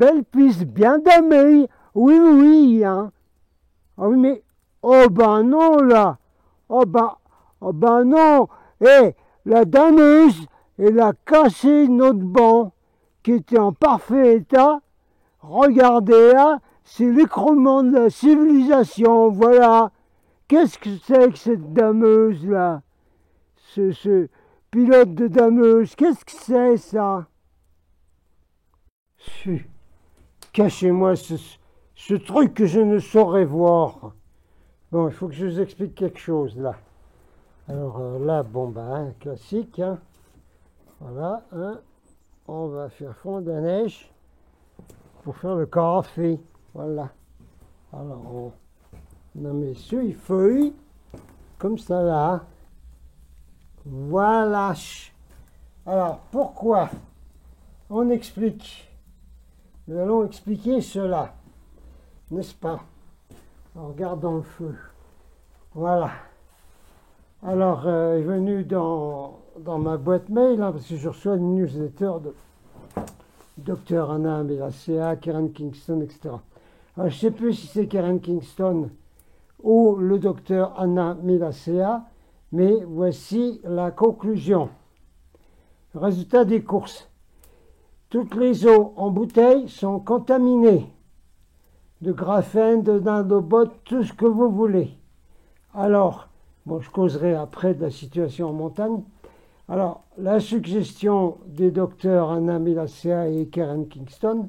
belle piste, bien damée. Oui, oui, hein. Ah oui, mais, oh ben non, là. Oh ben non. Eh, la dameuse, elle a cassé notre banc, qui était en parfait état. Regardez là, c'est l'écroulement de la civilisation, voilà. Qu'est-ce que c'est que cette dameuse là? Ce pilote de dameuse, qu'est-ce que c'est ça? Cachez-moi ce truc que je ne saurais voir. Bon, il faut que je vous explique quelque chose là. Alors là, bon bah, classique, hein. Voilà, hein. On va faire fondre la neige pour faire le café. Voilà. Alors on en met sur les feuilles, comme ça là. Voilà. Alors pourquoi? On explique. Nous allons expliquer cela, n'est-ce pas? En regardant le feu. Voilà. Alors, est venu dans ma boîte mail, hein, parce que je reçois une newsletter de Dr Anna Melacea, Karen Kingston, etc. Alors, je ne sais plus si c'est Karen Kingston ou le docteur Anna Melacea, mais voici la conclusion. Résultat des courses. Toutes les eaux en bouteille sont contaminées de graphène, de dindobot, tout ce que vous voulez. Alors, bon, je causerai après de la situation en montagne. Alors, la suggestion des docteurs Anna Melacea et Karen Kingston,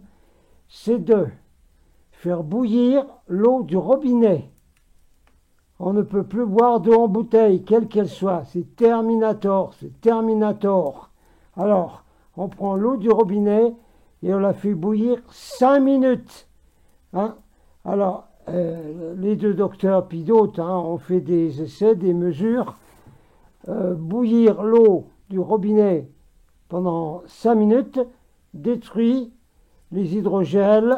c'est de faire bouillir l'eau du robinet. On ne peut plus boire d'eau en bouteille, quelle qu'elle soit. C'est Terminator, c'est Terminator. Alors, on prend l'eau du robinet et on la fait bouillir 5 minutes. Hein? Alors, les deux docteurs, puis d'autres, hein, ont fait des essais, des mesures. Bouillir l'eau du robinet pendant 5 minutes détruit les hydrogels,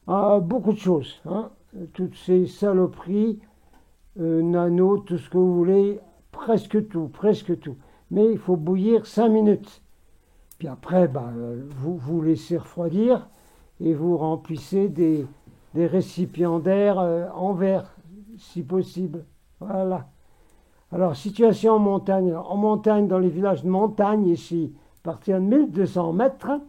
beaucoup de choses. Hein, toutes ces saloperies, nano, tout ce que vous voulez, presque tout. Mais il faut bouillir 5 minutes. Puis après, vous laissez refroidir et vous remplissez des récipiendaires en verre, si possible. Voilà. Alors, situation en montagne. En montagne, dans les villages de montagne, ici, à partir de 1200 mètres,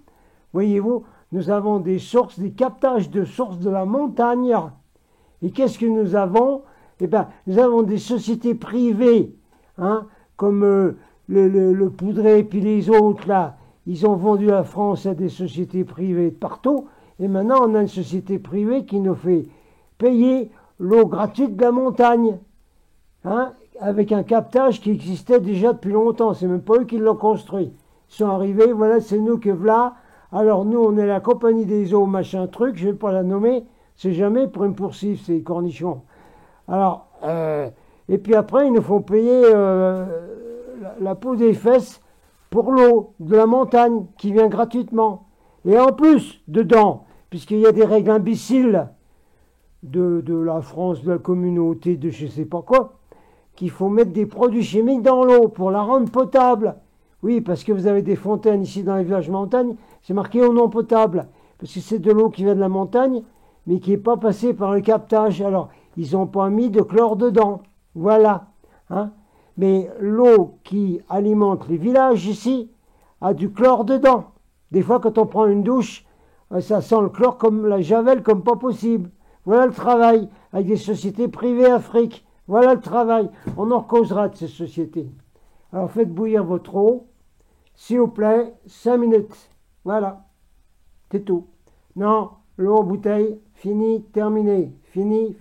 voyez-vous, nous avons des sources, des captages de sources de la montagne. Et qu'est-ce que nous avons? Eh bien, nous avons des sociétés privées, hein, comme le Poudré et puis les autres, là. Ils ont vendu la France à des sociétés privées de partout. Et maintenant, on a une société privée qui nous fait payer l'eau gratuite de la montagne. Hein, avec un captage qui existait déjà depuis longtemps. C'est même pas eux qui l'ont construit. Ils sont arrivés, voilà, c'est nous que voilà. Alors nous, on est la compagnie des eaux, machin truc, je vais pas la nommer, c'est jamais pour me poursuivre, ces cornichons. Alors, et puis après, ils nous font payer la peau des fesses pour l'eau de la montagne qui vient gratuitement. Et en plus, dedans, puisqu'il y a des règles imbéciles de la France, de la communauté, de je sais pas quoi, qu'il faut mettre des produits chimiques dans l'eau pour la rendre potable. Oui, parce que vous avez des fontaines ici dans les villages montagne, c'est marqué eau non potable, parce que c'est de l'eau qui vient de la montagne, mais qui n'est pas passée par le captage. Alors, ils n'ont pas mis de chlore dedans. Voilà. Hein. Mais l'eau qui alimente les villages ici a du chlore dedans. Des fois, quand on prend une douche, ça sent le chlore comme la javel, comme pas possible. Voilà le travail, avec des sociétés privées Afrique. Voilà le travail. On en causera de ces sociétés. Alors faites bouillir votre eau, s'il vous plaît, 5 minutes. Voilà. C'est tout. Non, l'eau en bouteille, fini, terminé. Fini.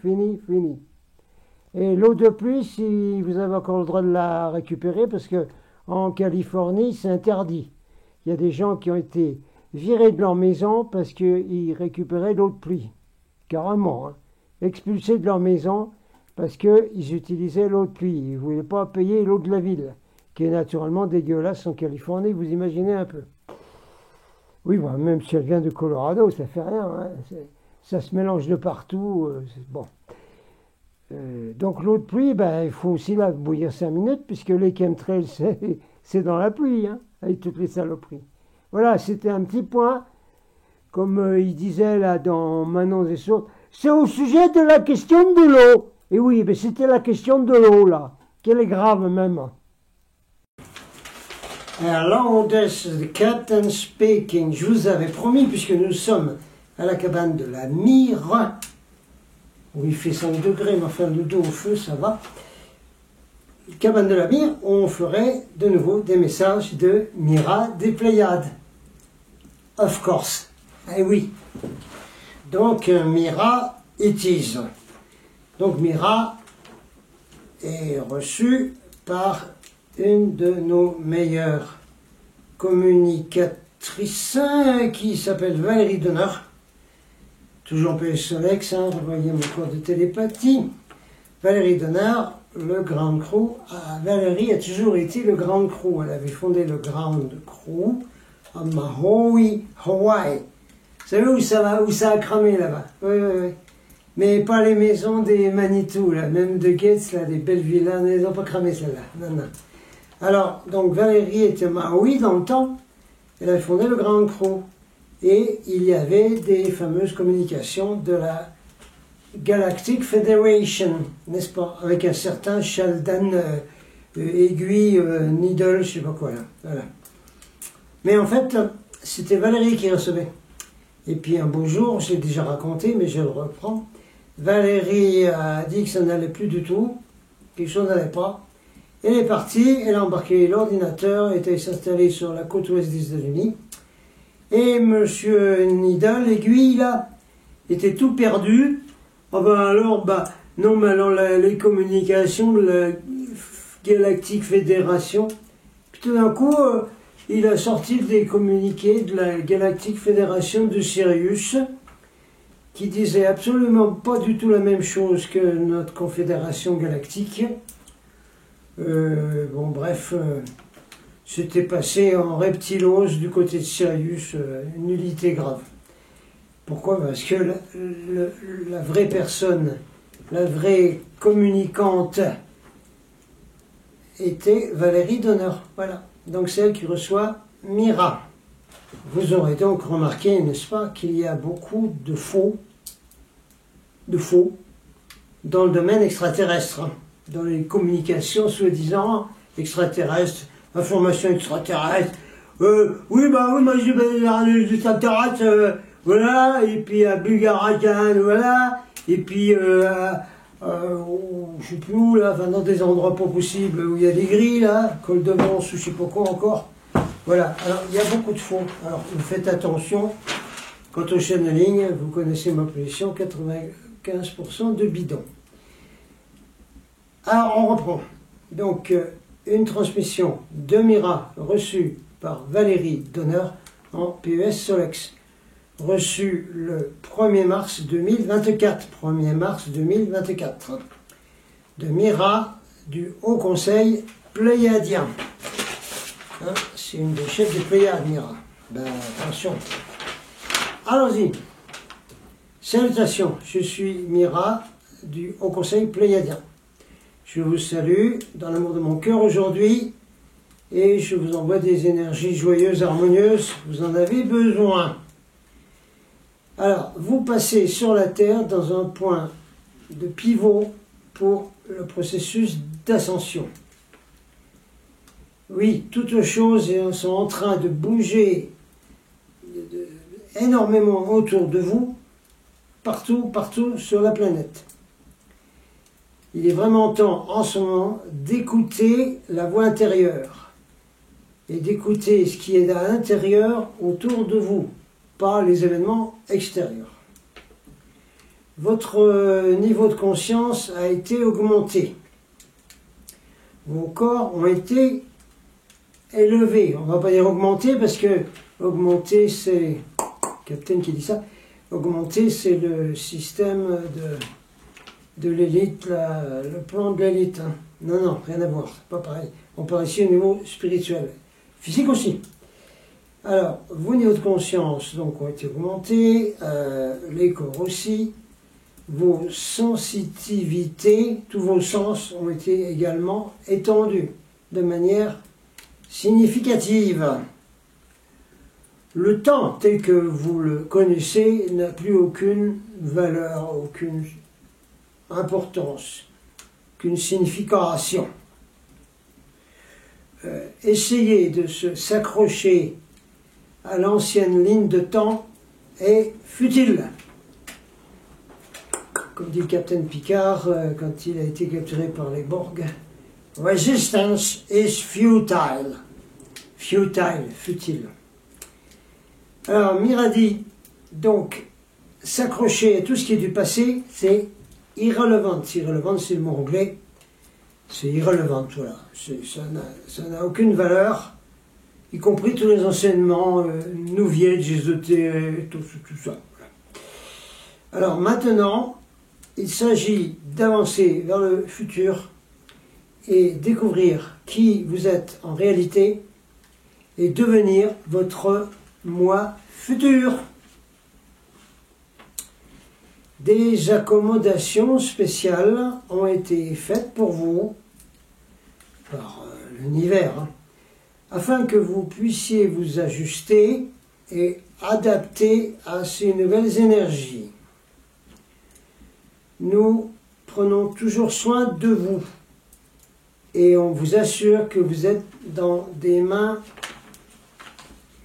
Et l'eau de pluie, si vous avez encore le droit de la récupérer, parce que en Californie, c'est interdit. Il y a des gens qui ont été virés de leur maison parce qu'ils récupéraient l'eau de pluie. Carrément. Hein. Expulsés de leur maison parce qu'ils utilisaient l'eau de pluie. Ils ne voulaient pas payer l'eau de la ville, qui est naturellement dégueulasse en Californie, vous imaginez un peu. Oui, bon, même si elle vient de Colorado, ça fait rien. Hein. Ça se mélange de partout. Bon. Donc l'eau de pluie, il faut aussi la bouillir 5 minutes, puisque les chemtrails, c'est dans la pluie, hein, avec toutes les saloperies. Voilà, c'était un petit point comme il disait là dans Manon et Sourdes, c'est au sujet de la question de l'eau. Et oui, mais c'était la question de l'eau là, qu'elle est grave même. Hello, this is the captain speaking. Je vous avais promis, puisque nous sommes à la cabane de la Mire, où il fait 5 degrés, mais enfin le dos au feu, ça va. Cabane de la Mire, on ferait de nouveau des messages de Mira des Pléiades. Of course. Eh oui. Donc Mira it is. Donc Mira est reçue par une de nos meilleures communicatrices qui s'appelle Valérie Donner. Toujours PS Solex, hein, vous voyez mon cours de télépathie. Valérie Donner, le Grand Crew. Valérie a toujours été le Grand Crew. Elle avait fondé le Grand Crew à Maui, Hawaii. Vous savez où ça va, où ça a cramé là-bas? Oui, oui, oui. Mais pas les maisons des Manitou, là, même de Gates, là, des belles villas, elles n'ont pas cramé celle-là. Non, non. Alors, donc Valérie était à Maui dans le temps. Elle a fondé le Grand Crew. Et il y avait des fameuses communications de la Galactic Federation, n'est-ce pas? Avec un certain Sheldon Aiguille Needle, je sais pas quoi là. Voilà. Mais en fait, c'était Valérie qui recevait. Et puis un beau jour, j'ai déjà raconté, mais je le reprends. Valérie a dit que ça n'allait plus du tout, quelque chose n'allait pas. Elle est partie, elle a embarqué l'ordinateur, était installée sur la côte ouest des États-Unis. Et monsieur Needle, l'aiguille là, était tout perdu. Ah ben alors, non, mais alors les communications de la Galactic Federation. Puis tout d'un coup, il a sorti des communiqués de la Galactic Federation de Sirius, qui disaient absolument pas du tout la même chose que notre confédération galactique. Bon, bref, c'était passé en reptilose du côté de Sirius, nullité grave. Pourquoi? Parce que la vraie personne, la vraie communicante était Valérie Donner. Voilà. Donc c'est elle qui reçoit Mira. Vous aurez donc remarqué, n'est-ce pas, qu'il y a beaucoup de faux dans le domaine extraterrestre, dans les communications soi-disant extraterrestres, informations extraterrestres. Oui, moi j'ai des extraterrestres, voilà, et puis à Bulgarajan, voilà, et puis je sais plus où, là, enfin, dans des endroits pas possibles où il y a des grilles, là, col de Vence ou je sais pas quoi encore. Voilà, alors il y a beaucoup de faux. Alors vous faites attention, quant au channeling, vous connaissez ma position, 95% de bidon. Alors on reprend. Donc une transmission de Mira reçue par Valérie Donner en PES Solex, reçue le 1er mars 2024, 1er mars 2024, de Mira du Haut Conseil Pléiadien. Hein, c'est une des chefs des Pléiades, Mira. Ben attention. Allons-y. Salutations, je suis Mira du Haut Conseil Pléiadien. Je vous salue dans l'amour de mon cœur aujourd'hui et je vous envoie des énergies joyeuses, harmonieuses. Vous en avez besoin. Alors, vous passez sur la Terre dans un point de pivot pour le processus d'ascension. Oui, toutes les choses sont en train de bouger énormément autour de vous, partout sur la planète. Il est vraiment temps en ce moment d'écouter la voix intérieure et d'écouter ce qui est à l'intérieur autour de vous, pas les événements extérieurs. Votre niveau de conscience a été augmenté. Vos corps ont été élevés. On ne va pas dire augmenté parce que augmenter c'est... Captain qui dit ça. Augmenter c'est le système de l'élite, le plan de l'élite. Hein. Non, rien à voir, c'est pas pareil. On parle ici au niveau spirituel. Physique aussi. Alors, vos niveaux de conscience donc, ont été augmentés, les corps aussi, vos sensitivités, tous vos sens ont été également étendus de manière significative. le temps tel que vous le connaissez n'a plus aucune valeur, aucune importance, aucune signification. Essayer de s'accrocher à l'ancienne ligne de temps est futile. Comme dit le capitaine Picard quand il a été capturé par les Borg, resistance is futile. Futile, futile. Alors, Mira dit, donc, s'accrocher à tout ce qui est du passé, c'est irrelevant. Irrelevant, c'est le mot anglais. C'est irrelevant, voilà. Ça n'a aucune valeur, y compris tous les enseignements New ésotériques, tout ça. Voilà. Alors maintenant, il s'agit d'avancer vers le futur et découvrir qui vous êtes en réalité et devenir votre moi futur. Des accommodations spéciales ont été faites pour vous par l'univers, afin que vous puissiez vous ajuster et adapter à ces nouvelles énergies. Nous prenons toujours soin de vous et on vous assure que vous êtes dans des mains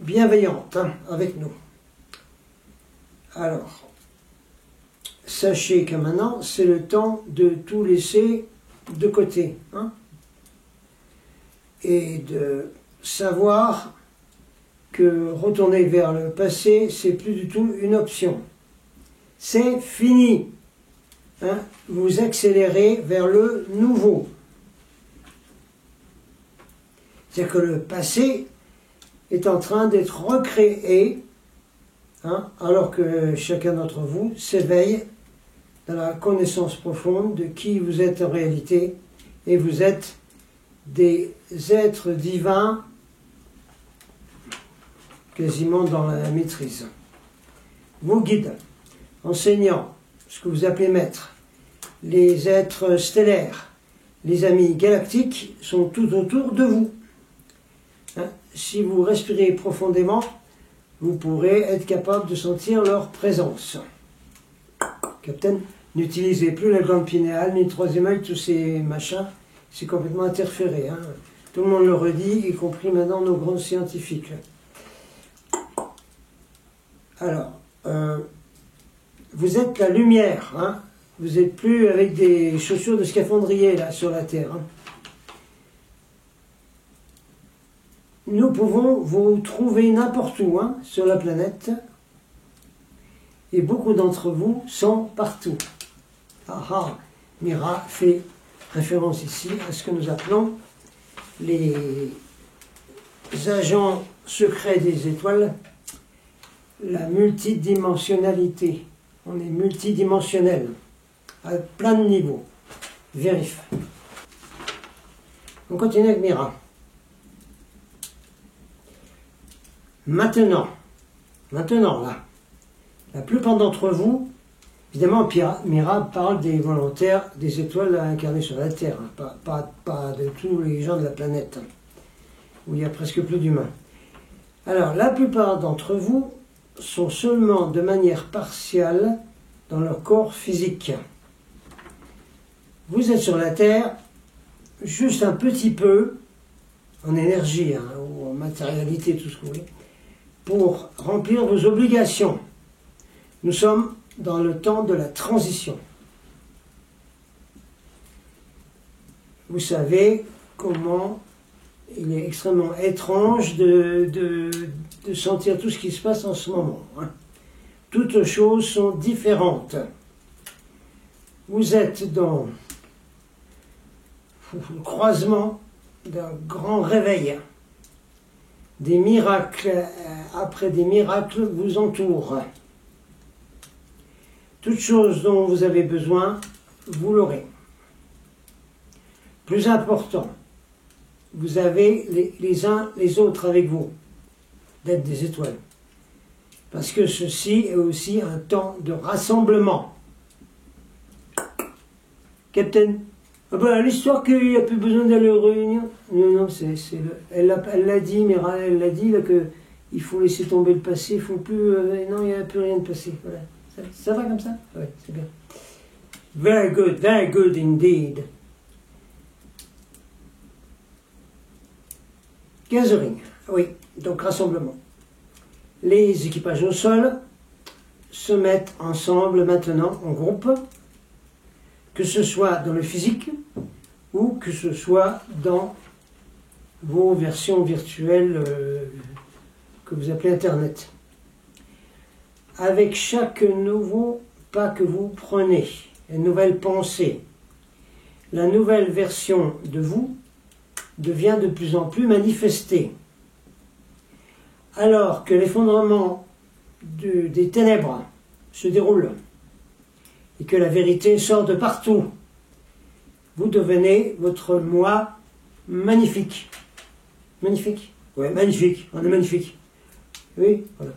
bienveillantes avec nous. Alors, sachez que maintenant, c'est le temps de tout laisser de côté. Et de savoir que retourner vers le passé, c'est plus du tout une option. C'est fini. Vous accélérez vers le nouveau. C'est-à-dire que le passé est en train d'être recréé, alors que chacun d'entre vous s'éveille dans la connaissance profonde de qui vous êtes en réalité, et vous êtes des êtres divins quasiment dans la maîtrise. Vos guides, enseignants, ce que vous appelez maîtres, les êtres stellaires, les amis galactiques sont tout autour de vous. Si vous respirez profondément, vous pourrez être capable de sentir leur présence. Capitaine, n'utilisez plus la glande pinéale, ni le troisième œil, tous ces machins, c'est complètement interféré. Tout le monde le redit, y compris maintenant nos grands scientifiques. Alors, vous êtes la lumière, vous n'êtes plus avec des chaussures de scaphandrier là sur la Terre. Nous pouvons vous trouver n'importe où sur la planète, et beaucoup d'entre vous sont partout. Mira fait référence ici à ce que nous appelons les agents secrets des étoiles, la multidimensionnalité. On est multidimensionnel, à plein de niveaux. Vérifie. On continue avec Mira. Maintenant, là, la plupart d'entre vous, évidemment, Mira parle des volontaires des étoiles incarnées sur la Terre, pas de tous les gens de la planète, où il y a presque plus d'humains. Alors, la plupart d'entre vous sont seulement de manière partielle dans leur corps physique. Vous êtes sur la Terre juste un petit peu, en énergie, ou en matérialité, tout ce que vous voulez, pour remplir vos obligations. Nous sommes dans le temps de la transition. Vous savez comment il est extrêmement étrange de sentir tout ce qui se passe en ce moment. Toutes choses sont différentes. Vous êtes dans le croisement d'un grand réveil. Des miracles après des miracles vous entourent. Toute chose dont vous avez besoin, vous l'aurez. Plus important, vous avez les uns les autres avec vous, d'être des étoiles. Parce que ceci est aussi un temps de rassemblement. Captain, l'histoire qu'il n'y a plus besoin d'aller aux réunions. Non, elle l'a dit, Mira, elle l'a dit, qu'il il faut laisser tomber le passé, il faut plus... non, il n'y a plus rien de passé. Voilà. Ça va comme ça? Oui, c'est bien. Very good indeed. Gathering, oui, donc rassemblement. Les équipages au sol se mettent ensemble maintenant en groupe, que ce soit dans le physique ou que ce soit dans vos versions virtuelles que vous appelez Internet. Avec chaque nouveau pas que vous prenez, une nouvelle pensée, la nouvelle version de vous devient de plus en plus manifestée. Alors que l'effondrement des ténèbres se déroule et que la vérité sort de partout, vous devenez votre moi magnifique. Magnifique? Ouais, magnifique, on est magnifique. Oui, voilà.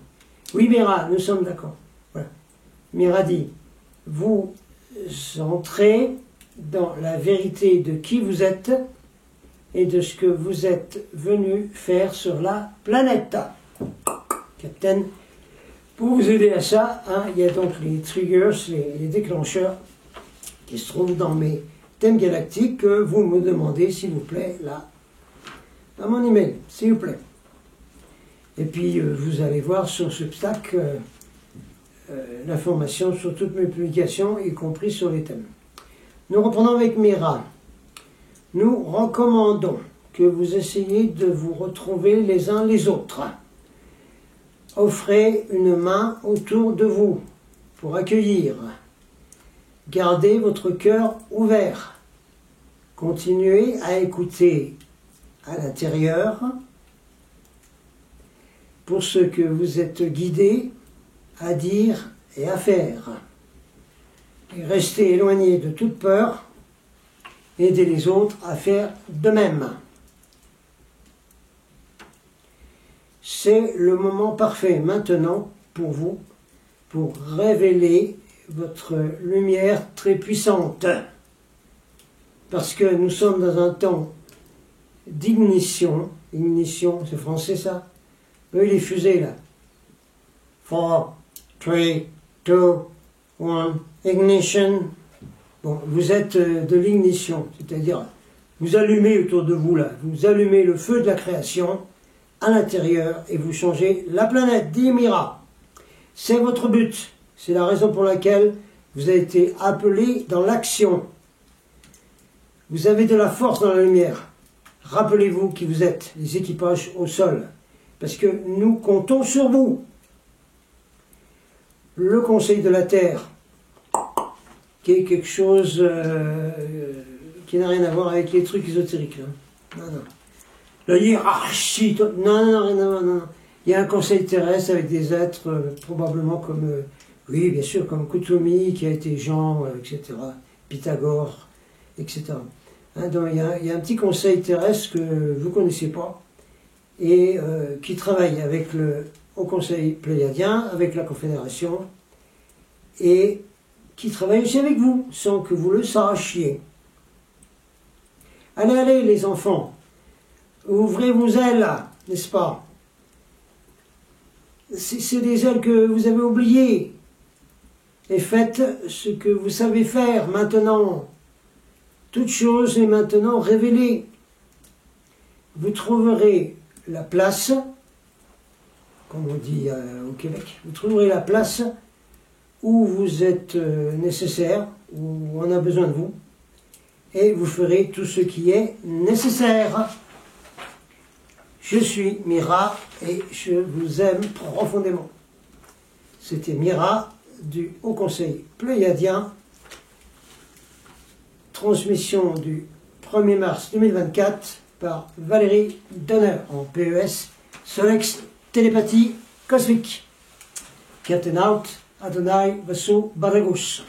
Oui, Mira, nous sommes d'accord. Voilà. Mira dit, vous entrez dans la vérité de qui vous êtes et de ce que vous êtes venu faire sur la planète. Captain, pour vous aider à ça, hein, il y a donc les triggers, les déclencheurs qui se trouvent dans mes thèmes galactiques que vous me demandez, s'il vous plaît, là, dans mon email, s'il vous plaît. Et puis, vous allez voir sur Substack l'information sur toutes mes publications, y compris sur les thèmes. Nous reprenons avec Mira. Nous recommandons que vous essayiez de vous retrouver les uns les autres. Offrez une main autour de vous pour accueillir. Gardez votre cœur ouvert. Continuez à écouter à l'intérieur pour ce que vous êtes guidé à dire et à faire. Et restez éloigné de toute peur. Aidez les autres à faire de même. C'est le moment parfait maintenant pour vous, pour révéler votre lumière très puissante. Parce que nous sommes dans un temps d'ignition. Ignition, c'est français ça? Oui, les fusées là. 4, 3, 2, 1, ignition. Bon, vous êtes de l'ignition, c'est-à-dire vous allumez autour de vous là, vous allumez le feu de la création à l'intérieur et vous changez la planète, dit Mira. C'est votre but, c'est la raison pour laquelle vous avez été appelé dans l'action. Vous avez de la force dans la lumière. Rappelez-vous qui vous êtes, les équipages au sol, parce que nous comptons sur vous. Le Conseil de la Terre, qui est quelque chose qui n'a rien à voir avec les trucs ésotériques. Hein. Non, non. La hiérarchie, non. Il y a un conseil terrestre avec des êtres probablement comme, oui, bien sûr, comme Kuthumi, qui a été Jean, etc., Pythagore, etc. Hein, donc il y a un petit conseil terrestre que vous ne connaissez pas et qui travaille avec au conseil pléiadien, avec la Confédération, et qui travaille aussi avec vous, sans que vous le sachiez. Allez, les enfants, ouvrez vos ailes, n'est-ce pas? C'est des ailes que vous avez oubliées. Et faites ce que vous savez faire maintenant. Toute chose est maintenant révélée. Vous trouverez la place, comme on dit au Québec, vous trouverez la place où vous êtes nécessaire, où on a besoin de vous, et vous ferez tout ce qui est nécessaire. Je suis Mira et je vous aime profondément. C'était Mira du Haut Conseil Pléiadien, transmission du 1er mars 2024 par Valérie Donner en PES, Solex Télépathie Cosmique. Captain out, Adonai Vassou Baragus.